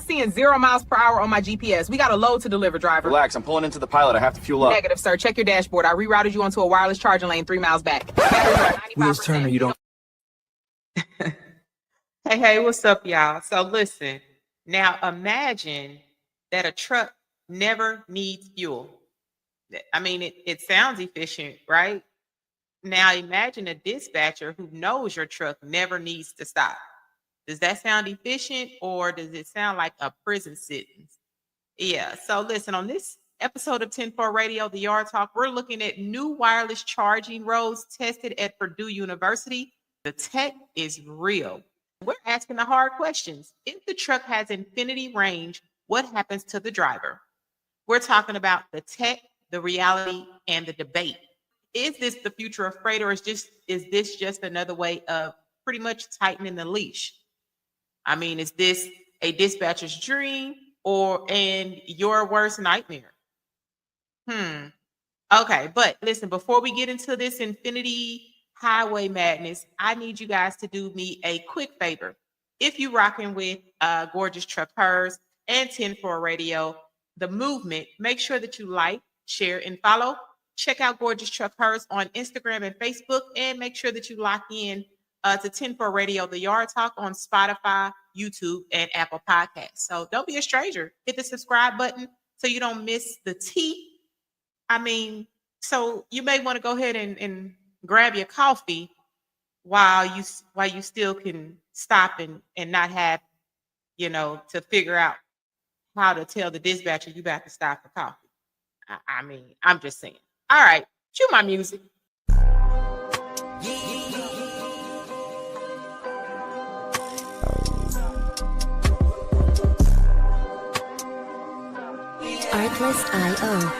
seeing 0 miles per hour on my GPS. We got a load to deliver, driver. Relax, I'm pulling into the pilot. I have to fuel up. Negative, sir. Check your dashboard. I rerouted you onto a wireless charging lane 3 miles back. Wheels turn or you don't. Hey, what's up, y'all? So listen, now imagine that a truck never needs fuel. I mean, it sounds efficient, right? Now imagine a dispatcher who knows your truck never needs to stop. Does that sound efficient or does it sound like a prison sentence? Yeah. So listen, on this episode of 10-4 Radio, the Yard Talk, we're looking at new wireless charging roads tested at Purdue University. The tech is real. We're asking the hard questions. If the truck has infinity range, what happens to the driver? We're talking about the tech, the reality, and the debate. Is this the future of freight, or is this just another way of pretty much tightening the leash? I mean, is this a dispatcher's dream and your worst nightmare? Okay, but listen, before we get into this infinity highway madness, I need you guys to do me a quick favor. If you rocking with Gorgeous Truck Hers and 10-4 Radio, the movement, make sure that you like, share, and follow. Check out Gorgeous Truck Hers on Instagram and Facebook, and make sure that you lock in to 10-4 Radio, the Yard Talk on Spotify, YouTube, and Apple Podcasts. So don't be a stranger. Hit the subscribe button so you don't miss the tea. I mean, so you may want to go ahead and grab your coffee while you still can stop and not have, to figure out how to tell the dispatcher you about to stop for coffee. I mean, I'm just saying. All right, cue my music. Artlist.io.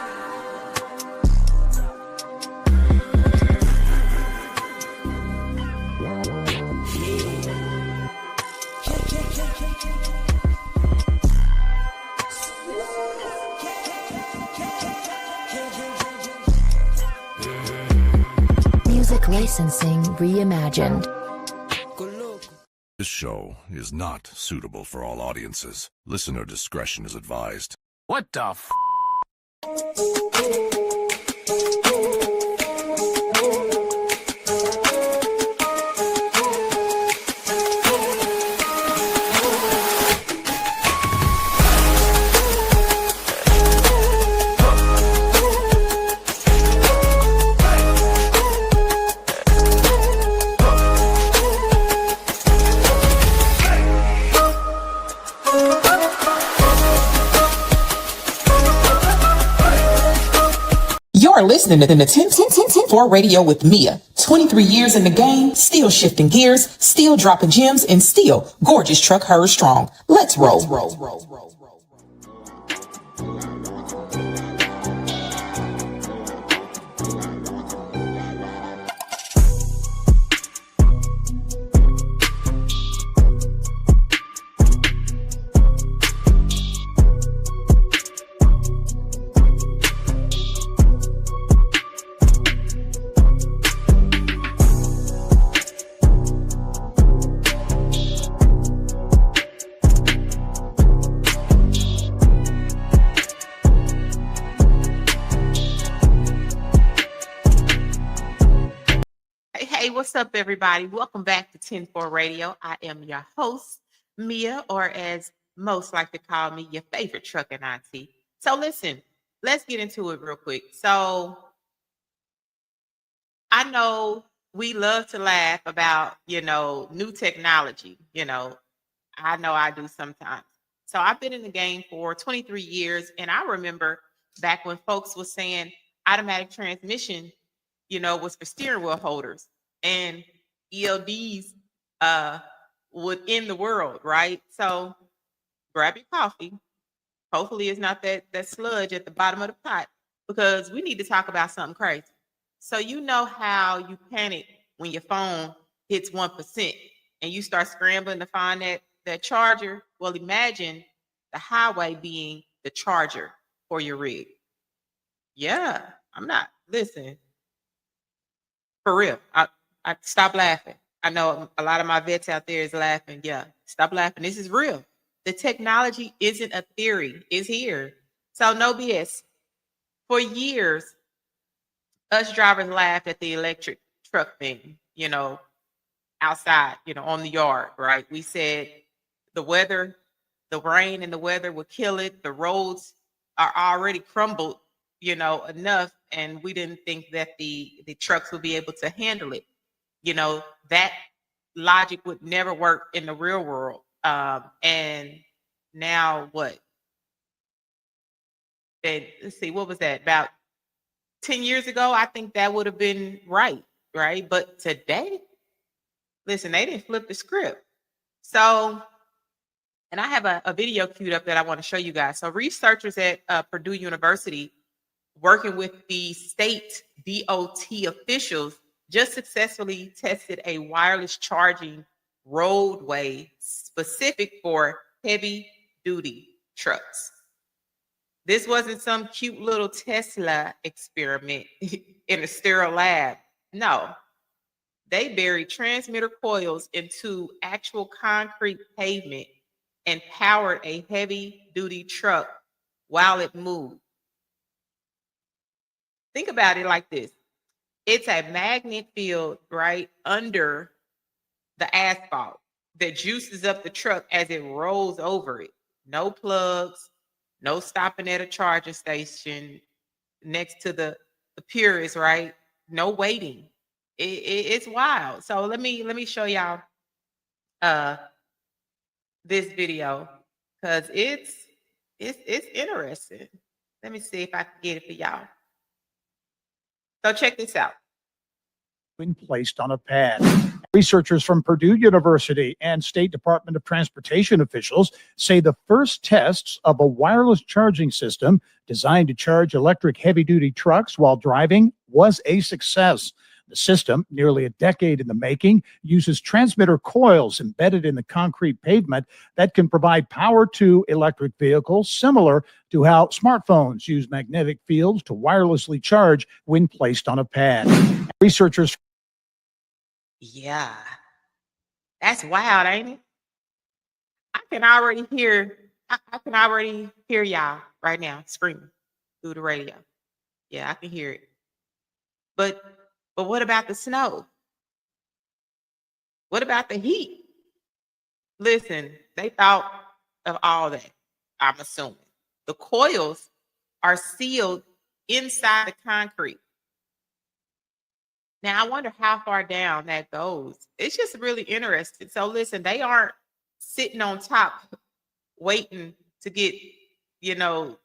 Music licensing reimagined. This show is not suitable for all audiences. Listener discretion is advised. What the f? You're listening to the 10-4 Radio with Mia. 23 years in the game, still shifting gears, still dropping gems, and still Gorgeous Truck Hers strong. Let's roll. Hey, what's up, everybody? Welcome back to 10-4 Radio. I am your host, Mia, or as most like to call me, your favorite trucking auntie. So listen, let's get into it real quick. So I know we love to laugh about, new technology. I know I do sometimes. So I've been in the game for 23 years, and I remember back when folks was saying automatic transmission, was for steering wheel holders, and ELDs would end the world, right? So grab your coffee. Hopefully it's not that sludge at the bottom of the pot, because we need to talk about something crazy. So you know how you panic when your phone hits 1% and you start scrambling to find that charger? Well, imagine the highway being the charger for your rig. Yeah, listen, for real. I stop laughing. I know a lot of my vets out there is laughing. Yeah, stop laughing. This is real. The technology isn't a theory, it's here. So no BS. For years, us drivers laughed at the electric truck thing, outside, on the yard, right? We said the weather, the rain and the weather would kill it. The roads are already crumbled, enough, and we didn't think that the trucks would be able to handle it. That logic would never work in the real world. And now what? And let's see, what was that? About 10 years ago, I think that would have been right? But today, listen, they didn't flip the script. So, and I have a video queued up that I want to show you guys. So researchers at Purdue University, working with the state DOT officials, just successfully tested a wireless charging roadway specific for heavy duty trucks. This wasn't some cute little Tesla experiment in a sterile lab. No, they buried transmitter coils into actual concrete pavement and powered a heavy duty truck while it moved. Think about it like this. It's a magnet field right under the asphalt that juices up the truck as it rolls over it. No plugs, no stopping at a charging station next to the purist, right? No waiting. It's wild. So let me show y'all this video because it's interesting. Let me see if I can get it for y'all. So check this out. When placed on a pad. Researchers from Purdue University and State Department of Transportation officials say the first tests of a wireless charging system designed to charge electric heavy-duty trucks while driving was a success. The system, nearly a decade in the making, uses transmitter coils embedded in the concrete pavement that can provide power to electric vehicles, similar to how smartphones use magnetic fields to wirelessly charge when placed on a pad. Researchers. Yeah, that's wild, ain't it? I can already hear y'all right now screaming through the radio. Yeah, I can hear it. But what about the snow? What about the heat? Listen, they thought of all that, I'm assuming. The coils are sealed inside the concrete. Now, I wonder how far down that goes. It's just really interesting. So listen, they aren't sitting on top waiting to get,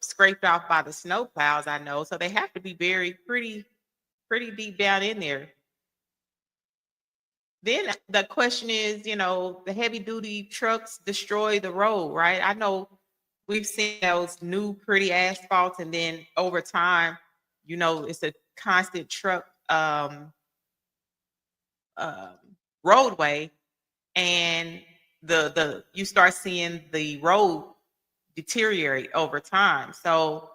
scraped off by the snow plows, I know. So they have to be buried pretty deep down in there. Then the question is, the heavy duty trucks destroy the road, right? I know we've seen those new pretty asphalts, and then over time, it's a constant truck roadway, and the you start seeing the road deteriorate over time. So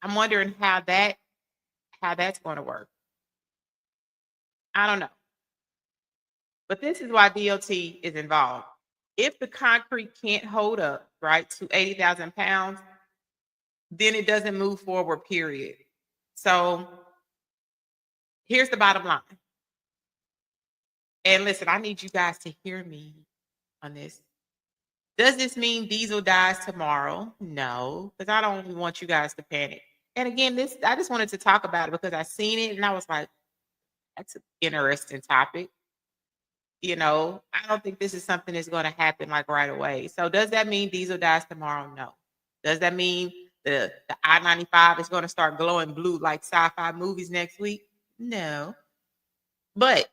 I'm wondering how that's going to work. I don't know. But this is why DOT is involved. If the concrete can't hold up, right, to 80,000 pounds, then it doesn't move forward, period. So here's the bottom line. And listen, I need you guys to hear me on this. Does this mean diesel dies tomorrow? No, because I don't want you guys to panic. And again, I just wanted to talk about it because I seen it and I was like, that's an interesting topic. I don't think this is something that's going to happen like right away. So does that mean diesel dies tomorrow? No. Does that mean the I-95 is going to start glowing blue like sci-fi movies next week? No. But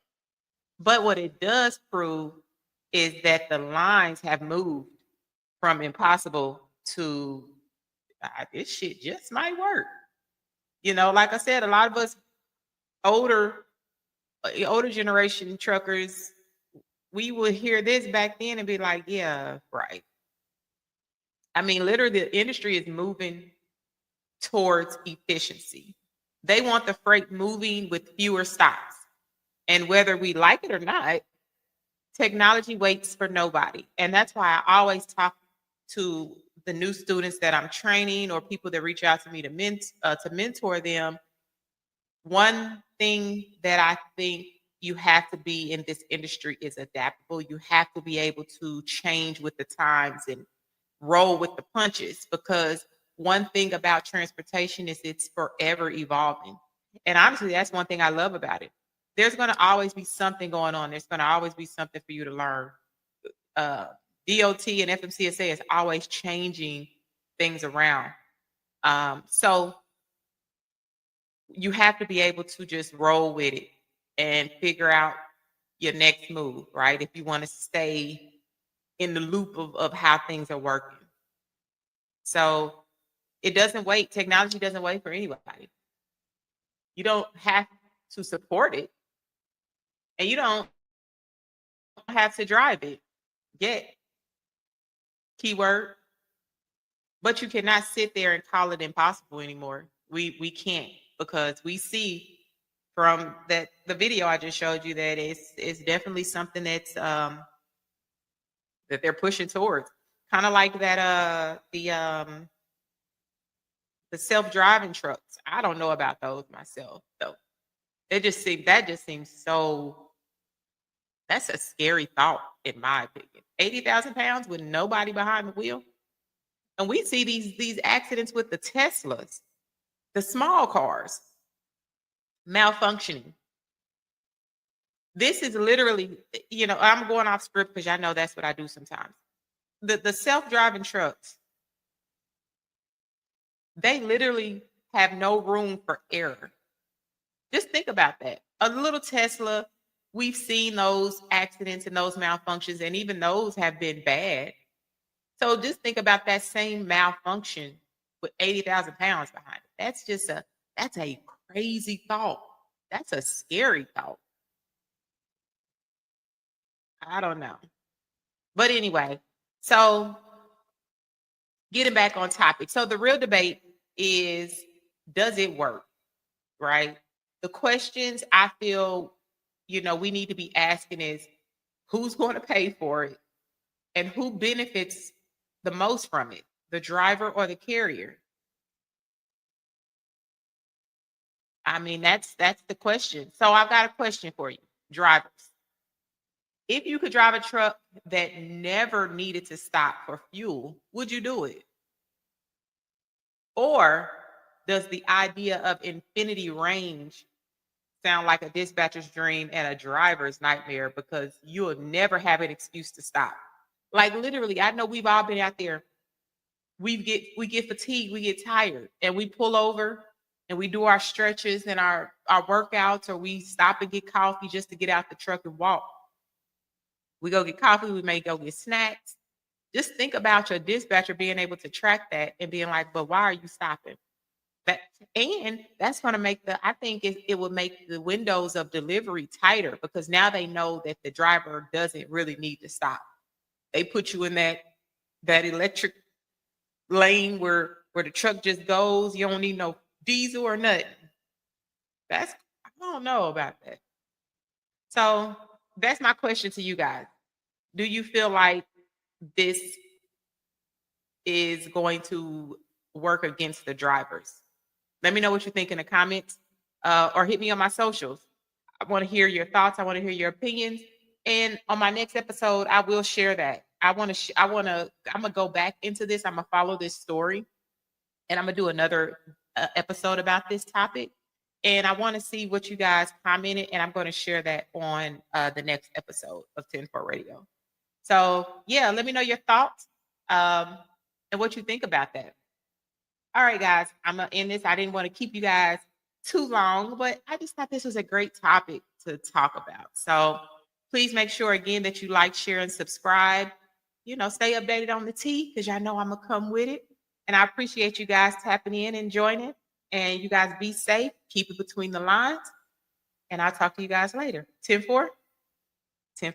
what it does prove is that the lines have moved from impossible to this shit just might work. Like I said, a lot of us older generation truckers, we would hear this back then and be like, yeah, right. I mean, literally the industry is moving towards efficiency. They want the freight moving with fewer stops. And whether we like it or not, technology waits for nobody. And that's why I always talk to the new students that I'm training or people that reach out to me to mentor them, one thing that I think you have to be in this industry is adaptable. You have to be able to change with the times and roll with the punches, because one thing about transportation is it's forever evolving. And honestly, that's one thing I love about it. There's going to always be something going on. There's going to always be something for you to learn. DOT and FMCSA is always changing things around. So you have to be able to just roll with it and figure out your next move, right? If you want to stay in the loop of how things are working. So it doesn't wait. Technology doesn't wait for anybody. You don't have to support it, and you don't have to drive it yet. Keyword. But you cannot sit there and call it impossible anymore. We can't, because we see from the video I just showed you that it's definitely something that's that they're pushing towards. Kind of like that the self-driving trucks. I don't know about those myself, though. That just seems so. That's a scary thought, in my opinion. 80,000 pounds with nobody behind the wheel. And we see these accidents with the Teslas, the small cars, malfunctioning. This is literally, I'm going off script because I know that's what I do sometimes. The self-driving trucks, they literally have no room for error. Just think about that. A little Tesla, we've seen those accidents and those malfunctions, and even those have been bad. So just think about that same malfunction with 80,000 pounds behind it. That's a crazy thought. That's a scary thought. I don't know. But anyway, so getting back on topic. So the real debate is, does it work? Right? The questions I feel, we need to be asking is, who's going to pay for it? And who benefits the most from it, the driver or the carrier? I mean, that's the question. So I've got a question for you, drivers. If you could drive a truck that never needed to stop for fuel, would you do it? Or does the idea of infinity range sound like a dispatcher's dream and a driver's nightmare, because you'll never have an excuse to stop? Like literally, I know we've all been out there. We get fatigued, we get tired, and we pull over and we do our stretches and our workouts, or we stop and get coffee just to get out the truck and walk. We go get coffee, we may go get snacks. Just think about your dispatcher being able to track that and being like, but why are you stopping? And that's going to make it would make the windows of delivery tighter, because now they know that the driver doesn't really need to stop. They put you in that electric lane where the truck just goes. You don't need no diesel or nothing. I don't know about that. So that's my question to you guys. Do you feel like this is going to work against the drivers? Let me know what you think in the comments, or hit me on my socials. I want to hear your thoughts. I want to hear your opinions. And on my next episode, I will share that. I'm going to go back into this. I'm going to follow this story, and I'm going to do another episode about this topic. And I want to see what you guys commented, and I'm going to share that on the next episode of 10-4 Radio. So yeah, let me know your thoughts and what you think about that. All right, guys, I'm going to end this. I didn't want to keep you guys too long, but I just thought this was a great topic to talk about. So please make sure, again, that you like, share, and subscribe. Stay updated on the tea, because y'all know I'm going to come with it. And I appreciate you guys tapping in and joining. And you guys be safe. Keep it between the lines. And I'll talk to you guys later. 10-4? 10-4.